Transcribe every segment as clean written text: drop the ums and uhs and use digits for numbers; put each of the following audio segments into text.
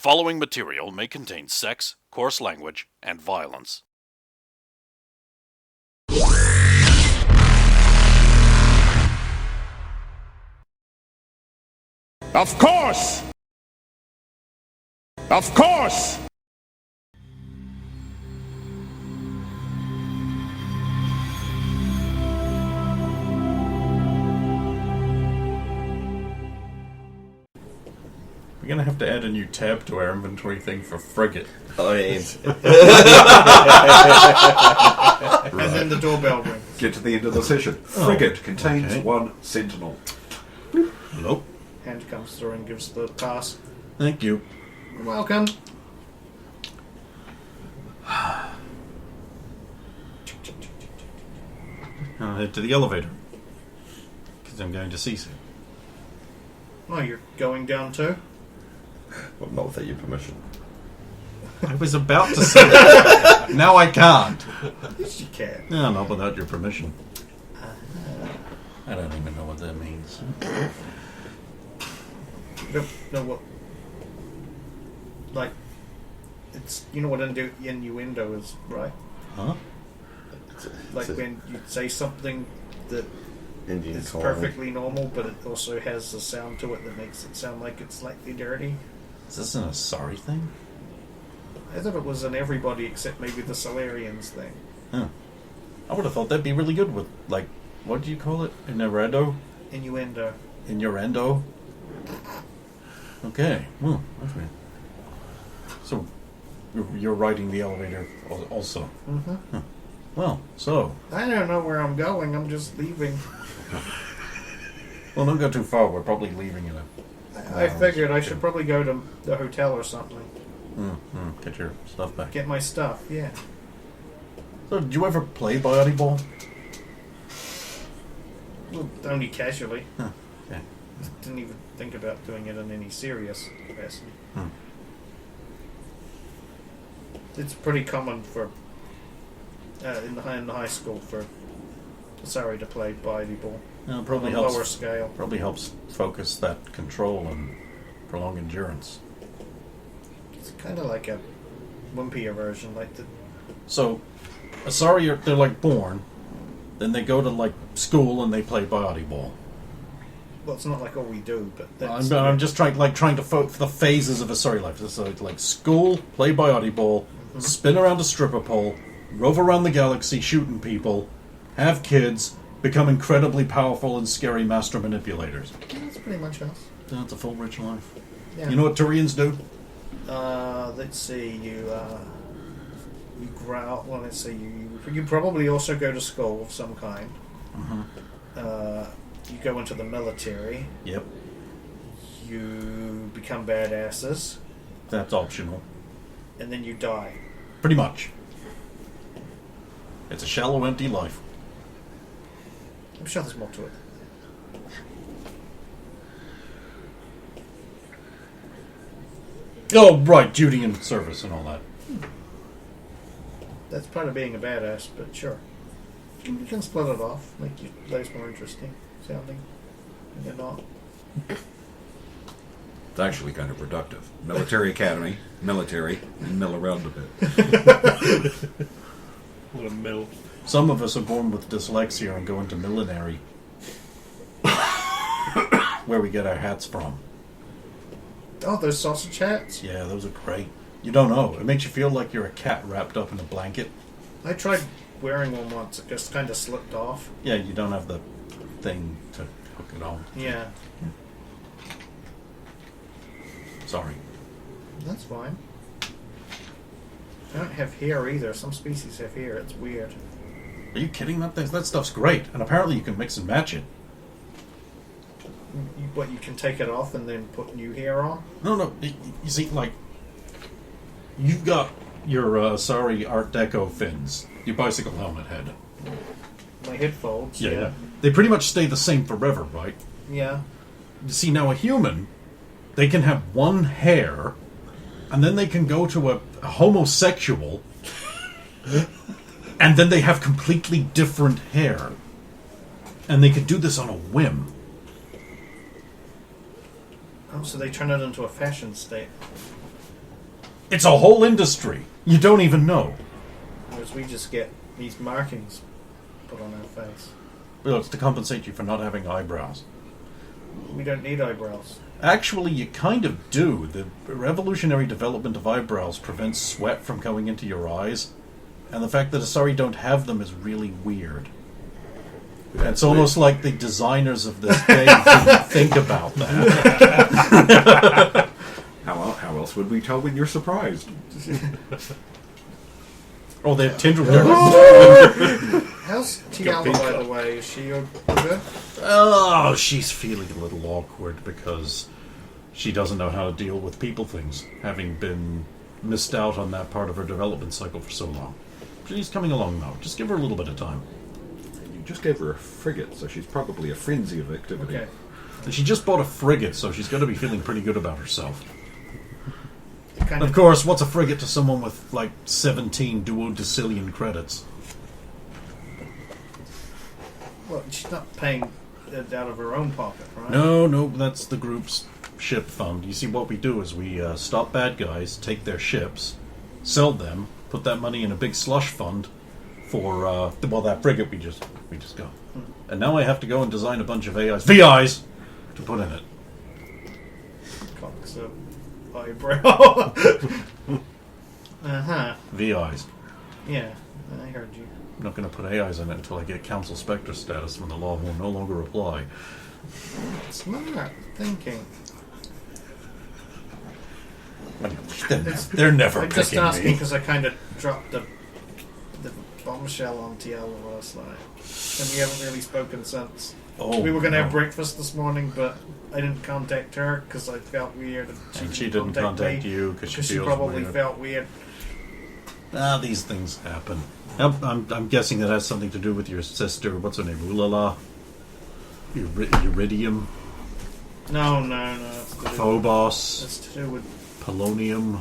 following material may contain sex, coarse language, and violence. Of course! Of course! We're gonna have to add a new tab to our inventory thing for frigate. I mean, And then the doorbell rings. Get to the end of the session. Frigate contains one sentinel. Hello. Hand comes through and gives the pass. Thank you. You're welcome. I'll head to the elevator. Because I'm going to CC. Oh, you're going down too? well, not without your permission. I was about to say that. Now I can't. Yes, you can. No, not without your permission. I don't even know what that means. You don't know what... Like, it's... You know what innuendo is, right? Huh? Like when you say something that Indian is colony. perfectly normal, but it also has a sound to it that makes it sound like it's slightly dirty. Is this an sorry thing? I thought it was an everybody except maybe the Solarians thing. Huh. I would have thought that'd be really good with, like, what do you call it? Innuendo? Innuendo. Innuendo? Okay. Well, okay. So, you're riding the elevator also? Mm-hmm. Huh. Well, so... I don't know where I'm going. I'm just leaving. Well, don't go too far. We're probably leaving in a... I figured I should probably go to the hotel or something. Get your stuff back. Get my stuff, yeah. So, did you ever play Body Ball? Well, only casually. Huh. Okay. Didn't even think about doing it in any serious capacity. It's pretty common for in the high school for Sorry to play body ball. Probably on a helps. lower scale. Probably helps focus that control and prolong endurance. It's kind of like a wimpier version, like the. So, sorry, they're like born. Then they go to like school and they play body ball. Well, it's not like all we do, but that's, I'm just trying to the phases of a sorry life. So like school, play body ball, spin around a stripper pole, rove around the galaxy shooting people, have kids, become incredibly powerful and scary master manipulators. That's pretty much us. That's a full rich life. Yeah. You know what Turians do? Let's see. You growl. Well, let's see. You probably also go to school of some kind. You go into the military. Yep. You become badasses, That's optional. and then you die. Pretty much. It's a shallow, empty life. I'm sure there's more to it. Oh, right, duty and service and all that. That's part of being a badass, but sure. You can split it off, make your life more interesting sounding. And you're not. It's actually kind of productive. Military academy, military, and mill around a bit. Little mill. Some of us are born with dyslexia and go into millinery. Where we get our hats from. Oh, those sausage hats? Yeah, those are great. You don't know. It makes you feel like you're a cat wrapped up in a blanket. I tried wearing one once. It just kind of slipped off. Yeah, you don't have the thing to hook it on. Yeah, Sorry. that's fine. I don't have hair either. Some species have hair. It's weird. Are you kidding? That stuff's great. And apparently you can mix and match it. You can take it off and then put new hair on? No. You see, like, you've got your, Art Deco fins. Your bicycle helmet head. My head folds, yeah. They pretty much stay the same forever, right? Yeah. You see, now a human, they can have one hair, and then they can go to a homosexual, and then they have completely different hair. And they could do this on a whim. Oh, so they turn it into a fashion statement. It's a whole industry. You don't even know. Whereas we just get these markings put on our face. Well, it's to compensate you for not having eyebrows. We don't need eyebrows. Actually, you kind of do. The revolutionary development of eyebrows prevents sweat from going into your eyes, and the fact that Asari don't have them is really weird. And it's almost like the designers of this game didn't think about that. How else would we tell when you're surprised? Oh, they're tendril. How's Tiala, by the way? Is she good? Oh, she's feeling a little awkward because she doesn't know how to deal with people things, having been missed out on that part of her development cycle for so long. She's coming along now. Just give her a little bit of time. You just gave her a frigate, so she's probably a frenzy of activity. Okay. And she just bought a frigate, so she's going to be feeling pretty good about herself. Kind Of course, what's a frigate to someone with, like, 17 duodecillion credits? Well, she's not paying it out of her own pocket, right? No, that's the group's ship fund. You see, what we do is we stop bad guys, take their ships, sell them, put that money in a big slush fund for, that frigate we just got. And now I have to go and design a bunch of VIs to put in it. Cocks up eyebrow. Uh-huh. VIs. Yeah, I heard you. I'm not going to put AIs in it until I get Council Spectre status when the law will no longer apply. Smart thinking. They're never I'm just picking asking me. because I kind of dropped the bombshell on Tiala last night. And we haven't really spoken since. Oh, We were going to have no. breakfast this morning, but I didn't contact her because I felt weird. And she didn't contact me you because she she feels probably weird. felt weird. These things happen. I'm guessing that has something to do with your sister. What's her name? Ulala? Iridium? No. It's to do, Phobos? it's to do with Polonium?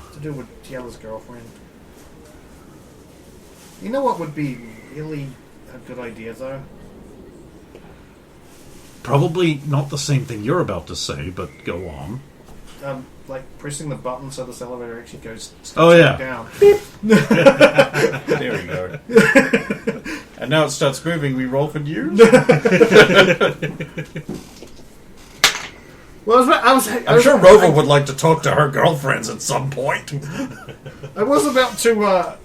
Tiala's girlfriend. You know what would be really a good idea, though? Probably not the same thing you're about to say, but go on. Like pressing the button so this elevator actually goes Oh, yeah. down. There we go. And now it starts moving. We roll for news? Well, I'm sure Rover would like to talk to her girlfriends at some point. I was about to.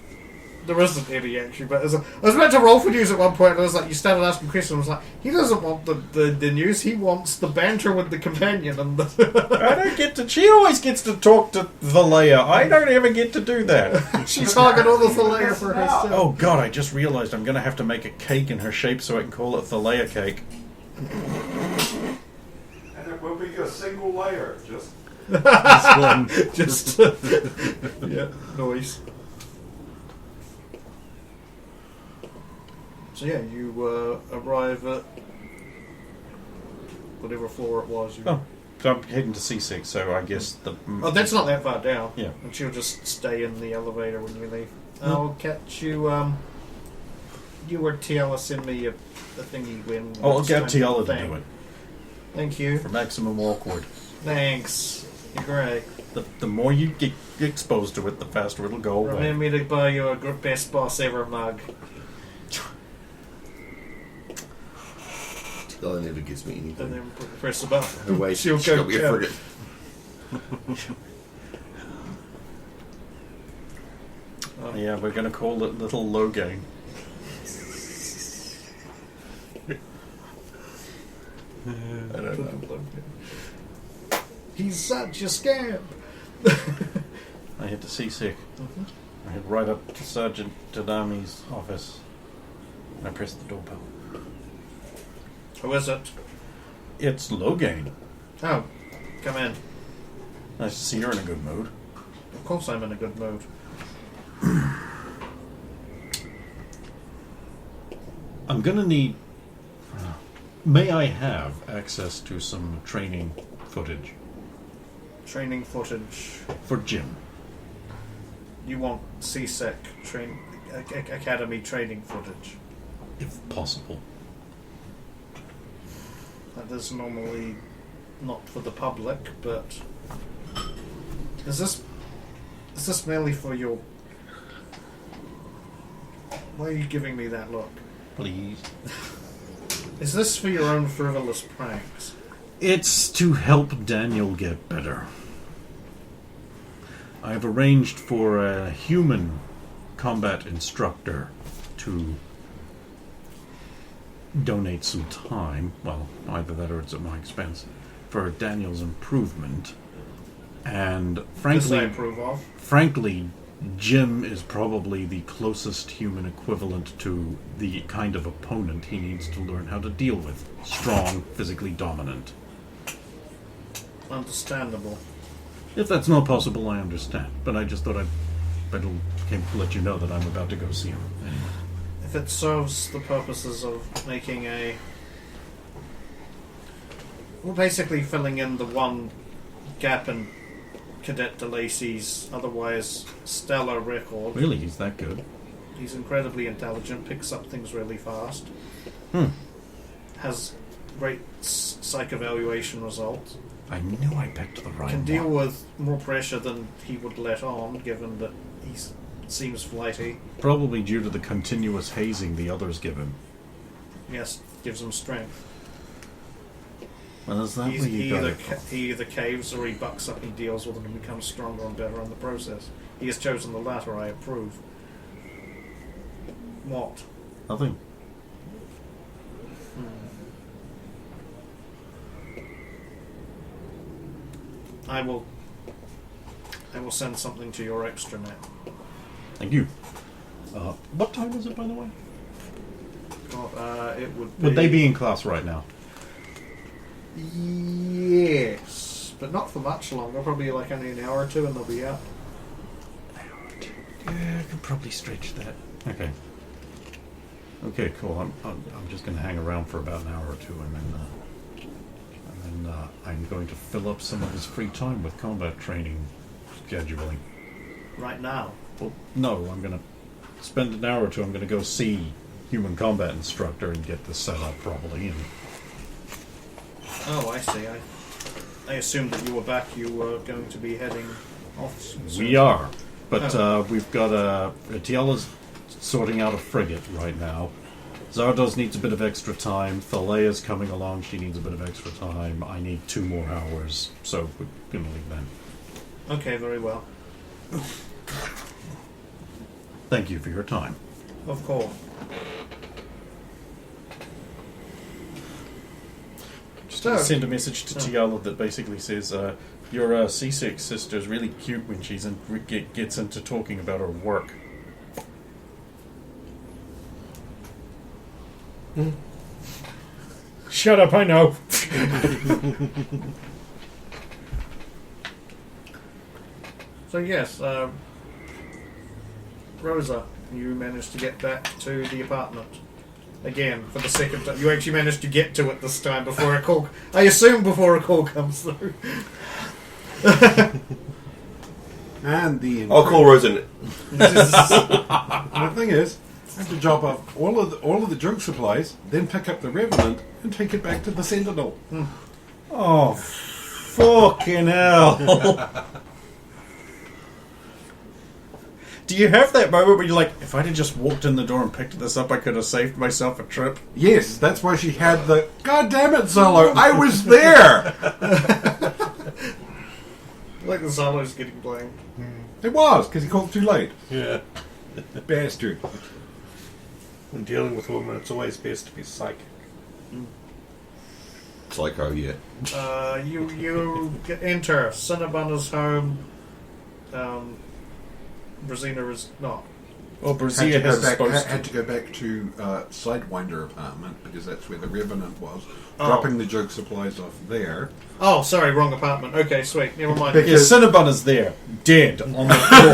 There isn't any actually, but I was about to roll for news at one point. And I was like, you started asking questions. I was like, he doesn't want the news. He wants the banter with the companion. And I don't get to. She always gets to talk to Valea. I don't ever get to do that. she's hogging all the Thalea for herself. Oh God! I just realized I'm going to have to make a cake in her shape so I can call it Thalea cake. And it will be a single layer, just... Just yeah, noise. So yeah, you arrive at whatever floor it was. Oh, so I'm heading to C6, so I guess the... Oh, that's not that far down. Yeah. And she'll just stay in the elevator when you leave. I'll catch you. You or Tiala send me a thingy when. Oh, I'll get it's time Tiala to thing. do it. Thank you. For maximum awkward. Thanks. You're great. The more you get exposed to it, the faster it'll go away. Remind me to buy you a good best boss ever mug. That never gives me And anything. then press the button. Oh, wait, She'll she'll go be a down. frigate. Yeah, we're going to call it Little Logain. I don't know. He's such a scamp. I hit the seasick. I head right up to Sergeant Tadami's office. And I press the doorbell. Who is it? It's Logain. Oh, come in. Nice to see you're in a good mood. Of course I'm in a good mood. I'm gonna need... May I have access to some training footage Training footage. for Jim? You want CSEC Academy training footage. If possible. That is normally not for the public, but... Is this Is this merely for your... Why are you giving me that look? Please. Is this for your own frivolous pranks? It's to help Daniel get better. I've arranged for a human combat instructor to donate some time, well, either that or it's at my expense, for Daniel's improvement. And This I frankly, approve of. Jim is probably the closest human equivalent to the kind of opponent he needs to learn how to deal with. Strong, physically dominant. Understandable. If that's not possible, I understand. But I just thought I'd better came to let you know that I'm about to go see him. Anyway. If it serves the purposes of making a... Well, basically filling in the one gap in Cadet DeLacy's otherwise stellar record. Really, he's that good? He's incredibly intelligent, picks up things really fast. Has great psych evaluation results. I knew I picked the right Can one. deal with more pressure than he would let on, given that he seems flighty. Probably due to the continuous hazing the others give him. Yes, gives him strength. Well, is that He where you got it from? either caves or he bucks up and deals with them and becomes stronger and better in the process. He has chosen the latter, I approve. What? Nothing. I will send something to your extranet. Thank you. What time is it, by the way? It would be... Would they be in class right now? Yes, but not for much longer. Probably like only an hour or two and they'll be out. Yeah, I could probably stretch that. Okay. Okay, cool. I'm just going to hang around for about an hour or two, and then I'm going to fill up some of his free time with combat training scheduling. Right now. Well, no, I'm going to spend an hour or two. I'm going to go see human combat instructor and get this set up properly. And Oh, I see. I assumed that you were back. You were going to be heading off soon. we are, but we've got Tiela's sorting out a frigate right now. Zardoz needs a bit of extra time. Thalea's coming along. She needs a bit of extra time. I need 2 more hours, so we're going to leave then. Okay, very well. Thank you for your time. Of course. Just So- send a message to Tiala that basically says, your seasick sister's really cute when she's gets into talking about her work. Shut up, I know. So yes, Rosa, you managed to get back to the apartment. Again, for the second time. You actually managed to get to it this time before a call... I assume before a call comes through. And the I'll call Rosen. the thing is, I have to drop off all of the junk supplies, then pick up the Revenant and take it back to the Sentinel. Oh, fucking hell. Do you have that moment where you're like, if I'd have just walked in the door and picked this up, I could have saved myself a trip? Yes, that's why she had the... God damn it, Zolo, I was there! Like the Zolo's getting blamed. It was, because he called too late. Yeah. Bastard. When dealing with women, it's always best to be psychic. Psycho, yeah. You enter Cinnabonner's home. Brazina is not. Well, Had Brazil to, has go back, supposed had to. to go back to Sidewinder apartment, because that's where the Revenant was. Oh. Dropping the junk supplies off there. Oh, sorry, wrong apartment. Okay, sweet. Never mind. Big- Yeah, Cinnabon is there, dead, on the floor.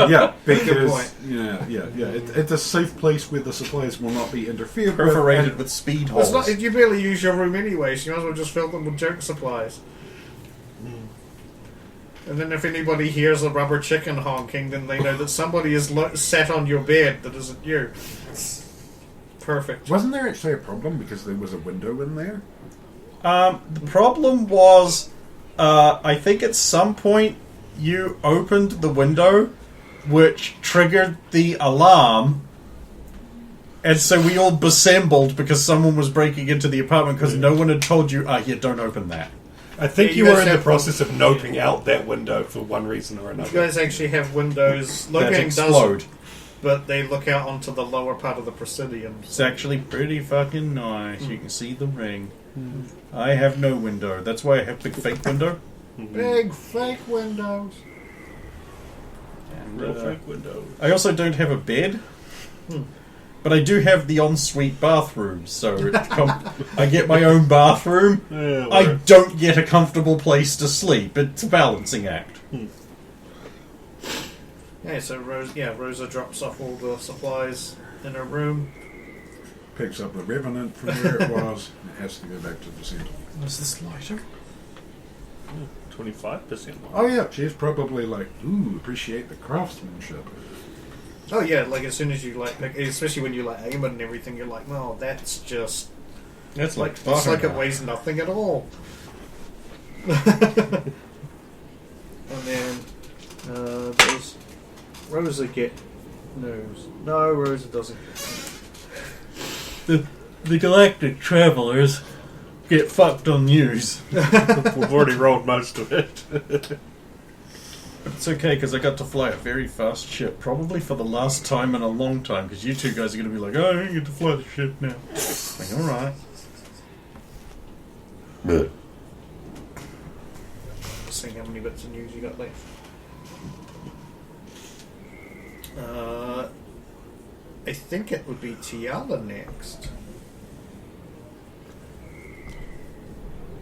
Yeah, because... Good point. Yeah. It's a safe place where the supplies will not be interfered Perforated with. with speed Well, it's holes. not, you barely use your room anyway, so you might as well just fill them with junk supplies. And then if anybody hears a rubber chicken honking, then they know that somebody is sat on your bed that isn't you. Perfect. Wasn't there actually a problem because there was a window in there? The problem was, I think at some point you opened the window, which triggered the alarm, and so we all dissembled because someone was breaking into the apartment because no one had told you, yeah, don't open that. I think Yeah, you you were guys in the have- process of noping out that window for one reason or You another. guys actually have windows. That Locating explode. doesn't, but they look out onto the lower part of the Presidium. It's actually pretty fucking nice. You can see the ring. I have no window. That's why I have big fake window. Big fake windows. And, Real fake windows. I also don't have a bed. But I do have the ensuite bathroom, so I get my own bathroom. Yeah, I don't get a comfortable place to sleep. It's a balancing act. Yeah, so Rosa drops off all the supplies in her room. Picks up the Revenant from where it was and has to go back to the centre. Was this lighter? 25%. Oh yeah, she's probably like, ooh, appreciate the craftsmanship. Oh yeah, like as soon as you like, especially when you like aim it and everything, you're like, no, that's just That's like it's like it butter. weighs nothing at all. And then does Rosa get news? No, Rosa doesn't. The galactic travelers get fucked on news. We've already rolled most of it. It's okay because I got to fly a very fast ship, probably for the last time in a long time. Because you two guys are going to be like, "Oh, I get to fly the ship now." Like, all right. But See how many bits of news you got left. I think it would be Tiala next.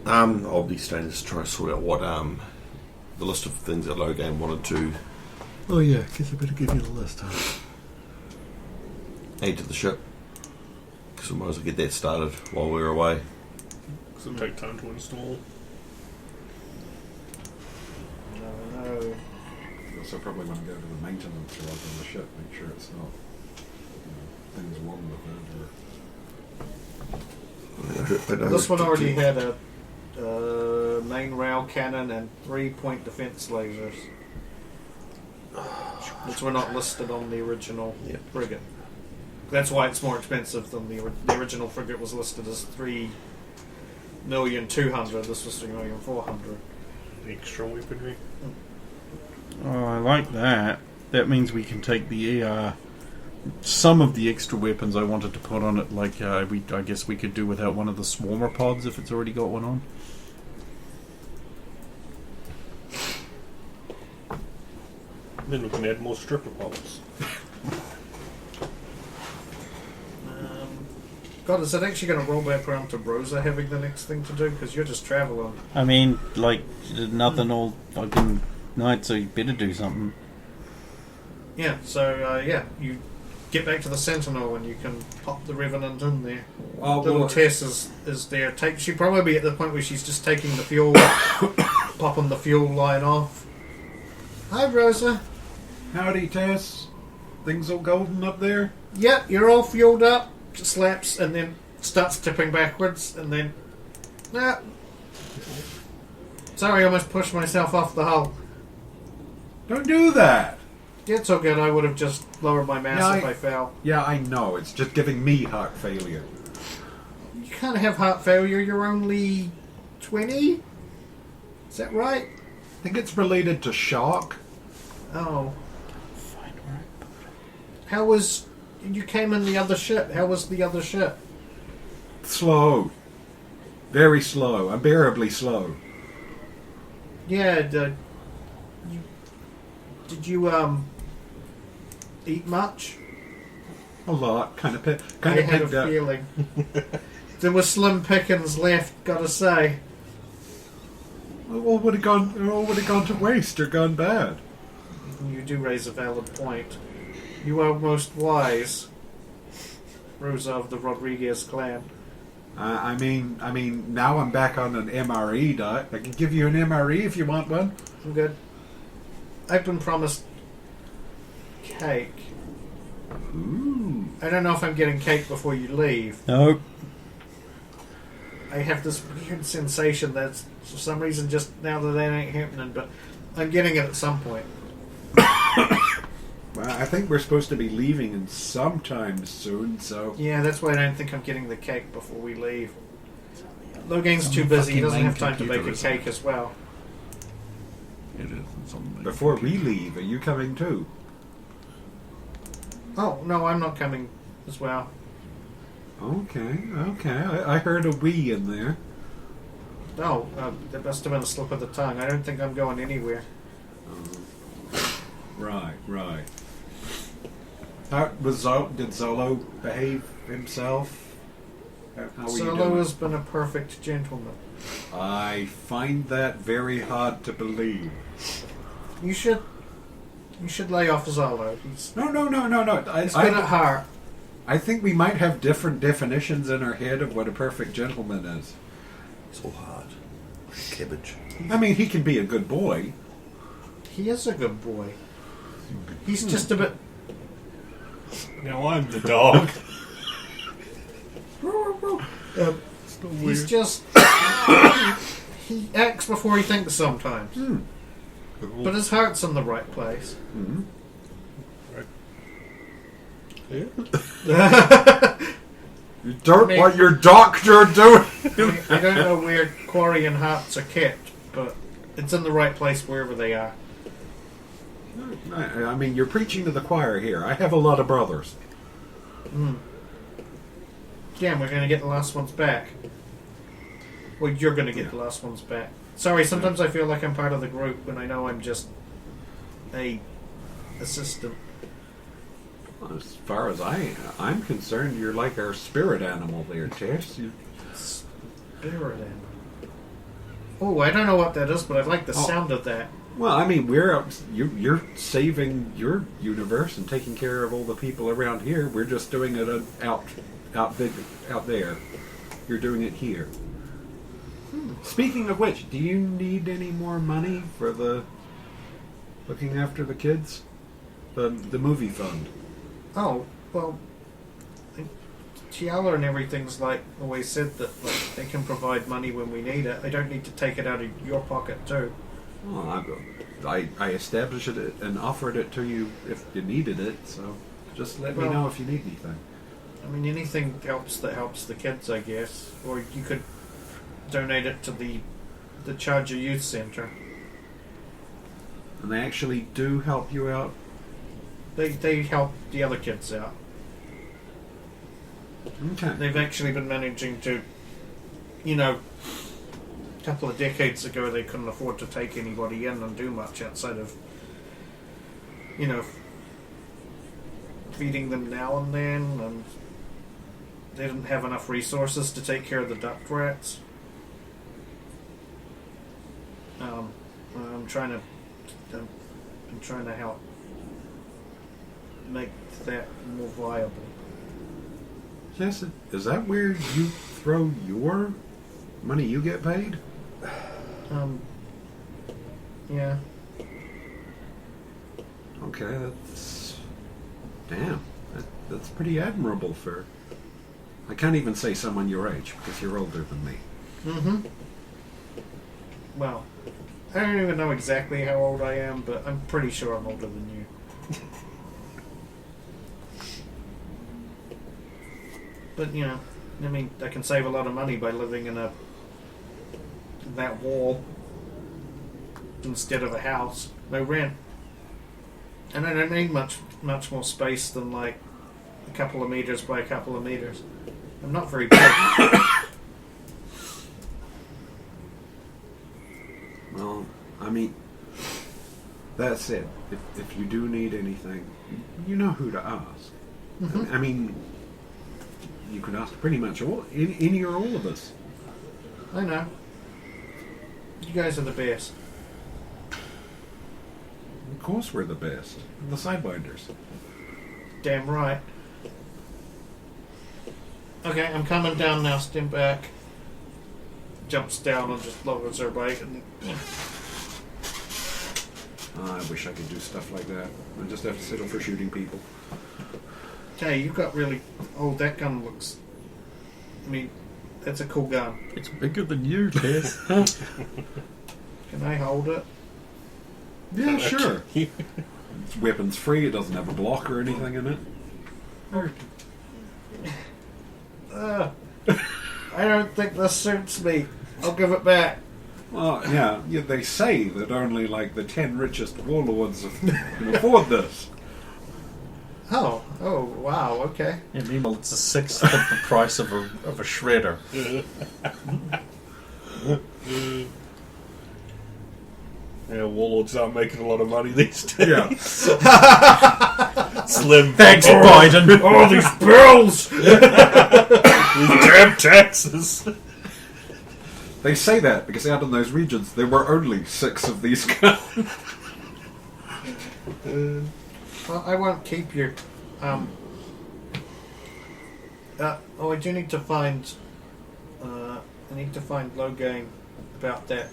I'll be staying to try to sort out what the list of things that Logan wanted to Oh yeah, guess I better give you the list. add to the ship, because we might as well get that started while we're away. Because it'll take time to install. No. You also probably want to go to the maintenance rather than the ship, make sure it's not things wrong with it. Or This one already had a main rail cannon and 3-point defense lasers, which were not listed on the original Yep. frigate. That's why it's more expensive than the original frigate was listed as 3,200,000. This was 3,400,000. Extra weaponry. Oh, I like that. That means we can take the some of the extra weapons I wanted to put on it. Like I guess we could do without one of the swarmer pods if it's already got one on. Then we can add more stripper pods. God, is it actually going to roll back around to Rosa having the next thing to do? Because you're just traveling. I mean, like nothing all fucking night, so you better do something. Yeah, so you get back to the Sentinel and you can pop the Revenant in there. Little Tess is there. She'd probably be at the point where she's just taking the fuel, popping the fuel line off. Hi, Rosa. Howdy, Tess. Things all golden up there? Yep, you're all fueled up. Slaps and then starts tipping backwards and then... Nah. Sorry, I almost pushed myself off the hull. Don't do that! Yeah, it's all good. I would have just lowered my mass Yeah, if I fell. Yeah, I know. It's just giving me heart failure. You can't have heart failure. You're only 20? Is that right? I think it's related to shock. Oh. How was... You came in the other ship. How was the other ship? Slow. Very slow. Unbearably slow. Yeah, did you eat much? A lot. Kind of I had a picked up. feeling. There was slim pickings left, gotta say. All would have gone to waste or gone bad. You do raise a valid point. You are most wise, Rosa of the Rodriguez clan. I mean, now I'm back on an MRE diet. I can give you an MRE if you want one. I'm good. I've been promised cake. Ooh. I don't know if I'm getting cake before you leave. Nope. I have this weird sensation that for some reason just now that ain't happening, but I'm getting it at some point. Well, I think we're supposed to be leaving in sometime soon, so... Yeah, that's why I don't think I'm getting the cake before we leave. Logan's too Some busy. He fucking doesn't main have time to make a computer, isn't cake as well. It is. It's on the main Before we computer. leave, are you coming too? Oh, no, I'm not coming as well. Okay. I heard a we in there. No, that must have been a slip of the tongue. I don't think I'm going anywhere. Right. How did Zolo behave himself? How were you Solo doing? has been a perfect gentleman. I find that very hard to believe. You should lay off Zolo. He's No. good at heart. I think we might have different definitions in our head of what a perfect gentleman is. It's all hard. Cabbage. I mean, he can be a good boy. He is a good boy. He's just a bit. Now I'm the dog. He's just. He acts before he thinks sometimes. But his heart's in the right place. You don't Me- want your doctor doing. I don't know where quarry and hearts are kept, but it's in the right place wherever they are. I mean, you're preaching to the choir here. I have a lot of brothers. Yeah, and we're going to get the last ones back. Well, you're going to get the last ones back. Sorry, sometimes I feel like I'm part of the group when I know I'm just a assistant. As far as I'm concerned, you're like our spirit animal there, Tess. Spirit animal. Oh, I don't know what that is, but I like the sound of that. Well, I mean, you're saving your universe and taking care of all the people around here. We're just doing it out there. You're doing it here. Speaking of which, do you need any more money for the looking after the kids? The movie fund. Oh, well, Chiala and everything's always said that they can provide money when we need it. I don't need to take it out of your pocket too. Well, I established it and offered it to you if you needed it, so just let me Well, know if you need anything. I mean, anything helps that helps the kids, I guess. Or you could donate it to the Charger Youth Center. And they actually do help you out. They help the other kids out. Okay. They've actually been managing to, a couple of decades ago they couldn't afford to take anybody in and do much outside of, feeding them now and then, and they didn't have enough resources to take care of the duck rats. I'm trying to help make that more viable. Yes, is that where you throw your money you get paid? Yeah. Okay, that's... Damn. That's pretty admirable for... I can't even say someone your age, because you're older than me. Mm-hmm. Well, I don't even know exactly how old I am, but I'm pretty sure I'm older than you. But, I can save a lot of money by living in that wall instead of a house. No rent. And I don't need much more space than, a couple of meters by a couple of meters. I'm not very big. Well, I mean, that said, if you do need anything, you know who to ask. Mm-hmm. I mean, you can ask pretty much any or all of us. I know. You guys are the best. Of course we're the best. The Sidewinders. Damn right. Okay, I'm coming down now. Stand back. Jumps down and just lowers her bike. And I wish I could do stuff like that. I just have to settle for shooting people. hey, you got really. Oh, that gun looks. I mean, that's a cool gun. It's bigger than you, Tess. Can I hold it? Yeah, sure. It's weapons free. It doesn't have a block or anything in it. I don't think this suits me. I'll give it back. Well, yeah, they say that only like the 10 richest warlords can afford this. Oh, wow, okay. Yeah, meanwhile, it's a sixth of the price of a shredder. Yeah, warlords aren't making a lot of money these days. Yeah. Slim. Thanks, Biden. Oh, these bills! These damn taxes. They say that because out in those regions there were only 6 of these guns. Well, I won't keep you. I do need to find. I need to find Logain about that.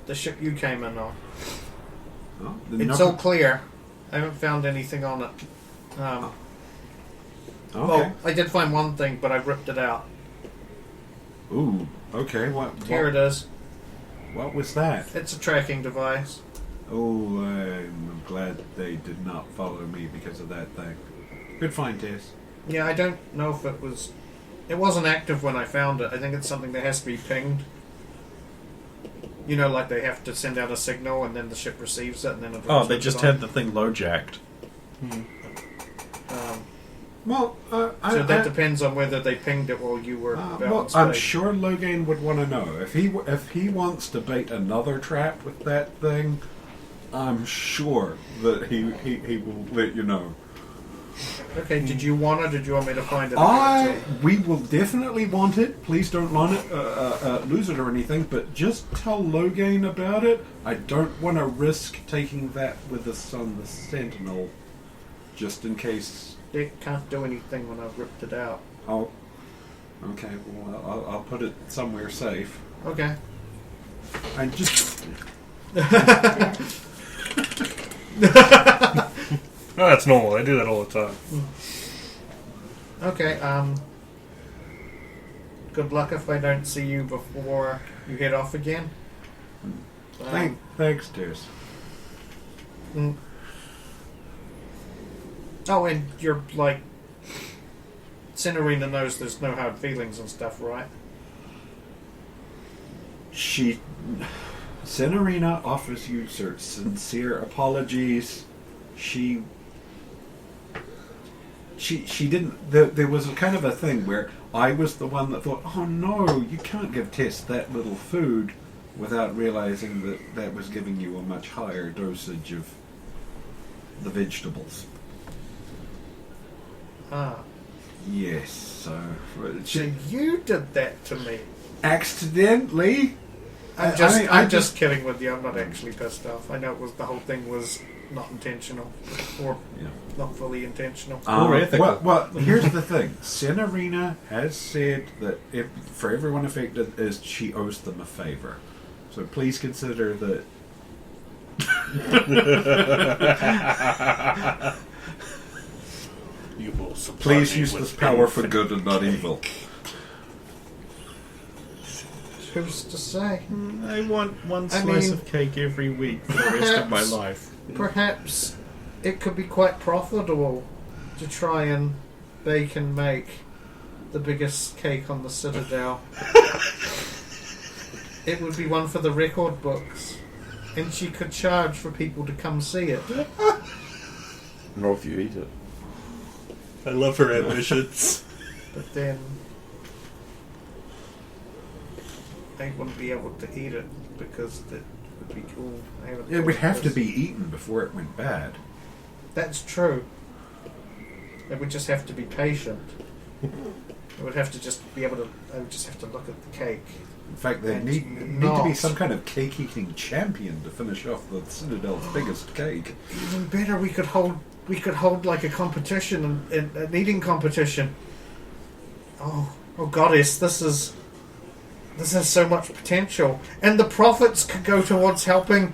The ship you came in on. Oh, It's all clear. I haven't found anything on it. Okay. Well, I did find one thing, but I ripped it out. Ooh. Okay. Here it is. What was that? It's a tracking device. Oh, I'm glad they did not follow me because of that thing. Good find, Tess. Yeah, I don't know if it was. It wasn't active when I found it. I think it's something that has to be pinged. You know, like they have to send out a signal and then the ship receives it and then it Oh, they just had the thing low jacked. Well, so that depends on whether they pinged it while you were about in space. I'm sure Logain would want to know if he wants to bait another trap with that thing. I'm sure that he will let you know. Okay, did you want it or did you want me to find it? We will definitely want it. Please don't lose it or anything, but just tell Logain about it. I don't want to risk taking that with us on the Sentinel, just in case. It can't do anything when I've ripped it out. Oh, okay. Well, I'll put it somewhere safe. Okay. And just Oh, that's normal. I do that all the time. Okay, good luck if I don't see you before you head off again. thanks, Tess. Oh, and you're like... Cinerina knows there's no hard feelings and stuff, right? Cinerina offers you sincere apologies. She didn't. There was a kind of a thing where I was the one that thought, "Oh no, you can't give Tess that little food," without realizing that was giving you a much higher dosage of the vegetables. Ah. Yes. So So you did that to me. accidentally. I'm just kidding with you. I'm not actually pissed off. I know the whole thing was not intentional, or not fully intentional. Or ethical. Well, here's the thing. Cinerina has said that if for everyone affected, is she owes them a favor. So please consider that. You will supply Please me use with this power for anything. good and not evil. Who's to say? I want one I slice mean, of cake every week for the rest of my perhaps- life. Perhaps it could be quite profitable to try and bake and make the biggest cake on the Citadel. It would be one for the record books, and she could charge for people to come see it. Nor if you eat it. I love her ambitions. But then I wouldn't be able to eat it because that would be cool. I haven't It would thought have of to this. be eaten before it went bad. That's true. It would just have to be patient. I would have to just be able to. I would just have to look at the cake. In fact, there And need to be not. some kind of cake-eating champion to finish off the Citadel's biggest cake. Even better, we could hold like a competition, and an eating competition. Oh goddess, this has so much potential, and the profits could go towards helping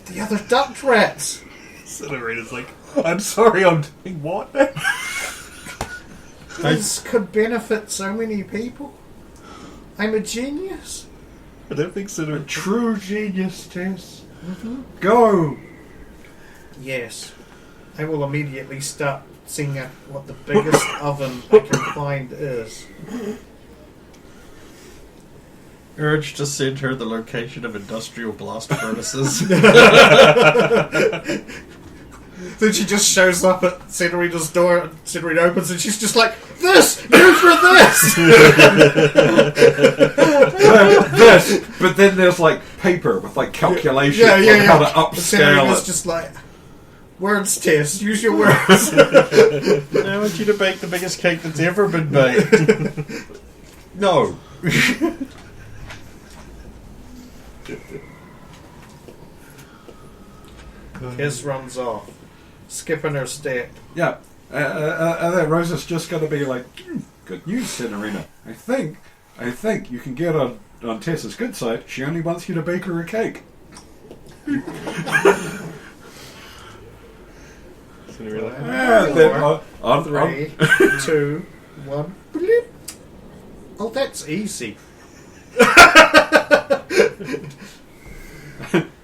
the other duck rats. Cinerina's like, I'm sorry, I'm doing what? This could benefit so many people. I'm a genius. I don't think Cinerina... True genius, Tess. Go! Yes. I will immediately start seeing what the biggest oven I can find is. Urge to send her the location of industrial blast furnaces. Then she just shows up at Sidewinders' door, and Sidwind opens, and she's just like, "This! Use for this!" This! But then there's like paper with like calculations on how to upscale Sidwinders it. just like, words test, use your words. I want you to bake the biggest cake that's ever been baked. No. Kiss runs off, skipping her step. Yeah. And then Rosa's just going to be like, good news, Senorina. I think you can get on Tessa's good side. She only wants you to bake her a cake. Three, 2, 1. Bleep. Oh, that's easy.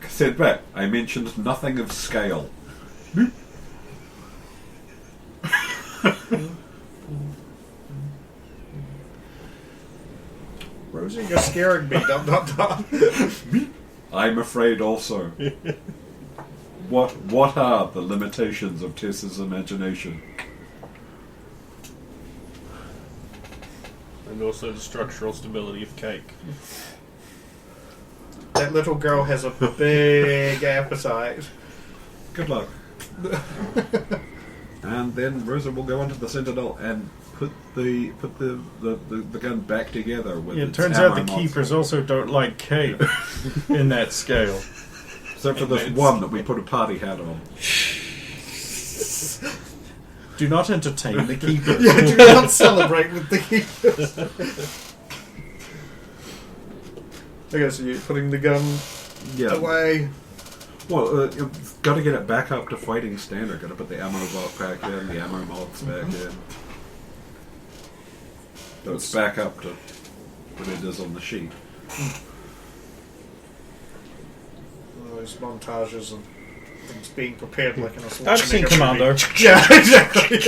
Said back, I mentioned nothing of scale. Rosie, you're scaring me. Dot, dot, dot. I'm afraid also. What are the limitations of Tessa's imagination? And also the structural stability of cake. That little girl has a big appetite. Good luck. And then Rosa will go onto the Sentinel and put the gun back together with It its turns out ammo the mods. keepers also don't like cake in that scale. Except for this one that we put a party hat on. Do not entertain the keepers. Yeah, do not celebrate with the keepers. Okay, so you're putting the gun away. Well, you've got to get it back up to fighting standard. Got to put the ammo block back in, the ammo mods back in. So it's back up to what it is on the sheet. Those montages and things being prepared like in a I've seen Schwarzenegger Commando. movie. Yeah, exactly.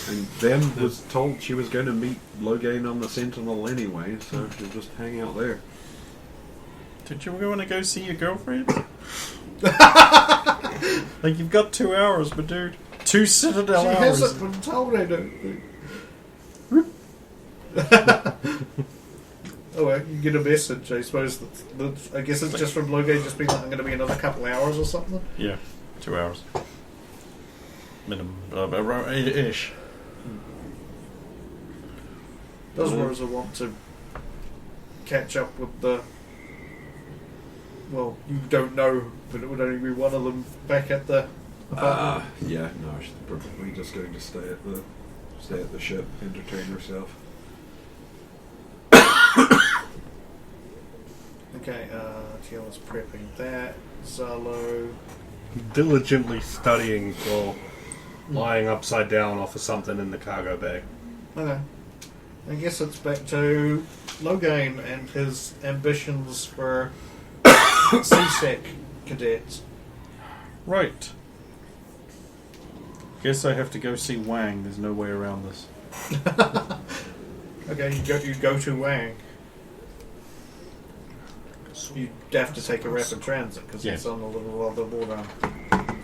And then was told she was going to meet Logain on the Sentinel anyway, so she'll just hang out there. Did you want to go see your girlfriend? Like, you've got 2 hours, but dude. 2 Citadel She hours. hasn't been told I don't. Oh, well, you get a message, I suppose. I guess it's just from Logan just being like, I'm going to be another couple hours or something. Yeah, 2 hours. Minimum. Ish. Does Rosa want to catch up with the... Well, you don't know, but it would only be one of them back at the apartment. Yeah, no, she's probably just going to stay at the ship, entertain herself. Okay, Tiela's prepping that. Zalo. Diligently studying while lying upside down off of something in the cargo bag. Okay. I guess it's back to Logain and his ambitions for CSEC cadets. Right. Guess I have to go see Wang. There's no way around this. Okay, you go to Wang. You'd have to take a rapid transit because Yes. it's on the little other border.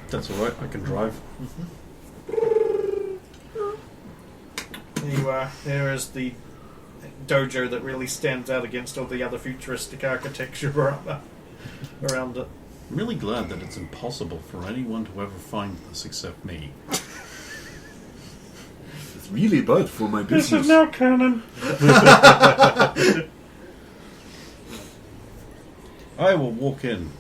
That's alright, I can drive. There you are. There is the dojo that really stands out against all the other futuristic architecture around it. I'm really glad that it's impossible for anyone to ever find this except me. It's really bad for my business. now canon. I will walk in